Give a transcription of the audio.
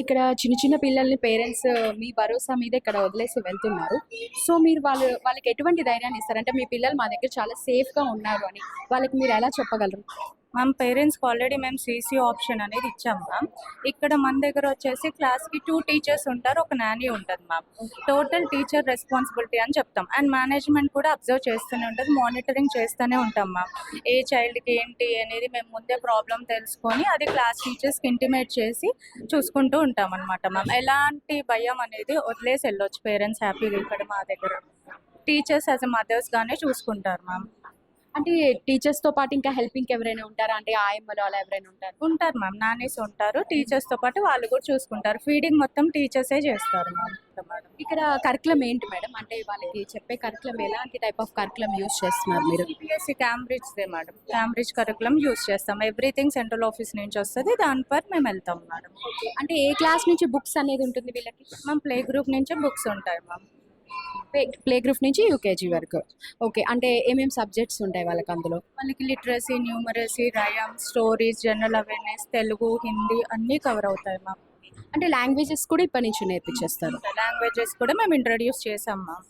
ఇక్కడ చిన్న చిన్న పిల్లల్ని పేరెంట్స్ మీ భరోసా మీద ఇక్కడ వదిలేసి వెళ్తున్నారు. సో మీరు వాళ్ళకి ఎటువంటి ధైర్యాన్ని ఇస్తారు? అంటే మీ పిల్లలు మా దగ్గర చాలా సేఫ్‌గా ఉన్నారు అని వాళ్ళకి మీరు ఎలా చెప్పగలరు? మ్యామ్ పేరెంట్స్‌కి ఆల్రెడీ మేము సీసీ ఆప్షన్ అనేది ఇచ్చాం మ్యామ్. ఇక్కడ మన దగ్గర వచ్చేసి క్లాస్‌కి 2 టీచర్స్ ఉంటారు. ఒక నానీ ఉంటది మ్యామ్. టోటల్ టీచర్ రెస్పాన్సిబిలిటీ అని చెప్తాం. అండ్ మేనేజ్‌మెంట్ కూడా అబ్జర్వ్ చేస్తూనే ఉంటది. మానిటరింగ్ చేస్తూనే ఉంటాం మ్యామ్. ఏ చైల్డ్‌కి ఏంటి అనేది మేము ముందే ప్రాబ్లమ్ తెలుసుకొని అది క్లాస్ టీచర్స్‌కి ఇంటిమేట్ చేసి చూసుకుంటూ ఉంటామనమాట మ్యామ్. ఎలాంటి భయం అనేది వదిలేసి వెళ్ళొచ్చు పేరెంట్స్ హ్యాపీగా ఇక్కడ మా దగ్గర. టీచర్స్ యాస్ ఎ మదర్స్‌గానే చూసుకుంటారు మ్యామ్. అంటే టీచర్స్‌తో పాటు ఇంకా హెల్పింగ్‌కి ఎవరైనా ఉంటారా? అంటే ఆయమ్మలు అలా ఎవరైనా ఉంటారా? ఉంటారు మ్యామ్. నానీస్ ఉంటారు. టీచర్స్‌తో పాటు వాళ్ళు కూడా చూసుకుంటారు. ఫీడింగ్ మొత్తం టీచర్సే చేస్తారు మ్యామ్. మేడం. ఇక్కడ కరిక్యులమ్ ఏంటి మేడం? అంటే వాళ్ళకి చెప్పే కరిక్యులమ్ ఎలాంటి టైప్ ఆఫ్ కరిక్యులమ్ యూజ్ చేస్తున్నారు మీరు? సిబిఎస్ఈ క్యాంబ్రిడ్జ్‌దే మేడం. క్యాంబ్రిడ్జ్ కరిక్యులమ్ యూజ్ చేస్తాం. ఎవ్రీథింగ్ సెంట్రల్ ఆఫీస్ నుంచి వస్తది. దాని పర్ మేము వెళ్తాం మేడం. అంటే ఏ క్లాస్ నుంచి బుక్స్ అనేది ఉంటుంది వీళ్ళకి? మ్యామ్ ప్లే గ్రూప్ నుంచే బుక్స్ ఉంటాయి మ్యామ్. ప్లే గ్రూప్ నుంచి యూకేజీ వరకు. ఓకే. అంటే ఏమేమి సబ్జెక్ట్స్ ఉంటాయి వాళ్ళకి అందులో? వాళ్ళకి literacy, numeracy, rhyme, stories, general awareness, Telugu, Hindi అన్నీ కవర్ అవుతాయి మ్యామ్. అంటే లాంగ్వేజెస్ కూడా ఇప్పటి నుంచి నేర్పించేస్తారు. లాంగ్వేజెస్ కూడా మేము ఇంట్రడ్యూస్ చేసాం మ్యామ్.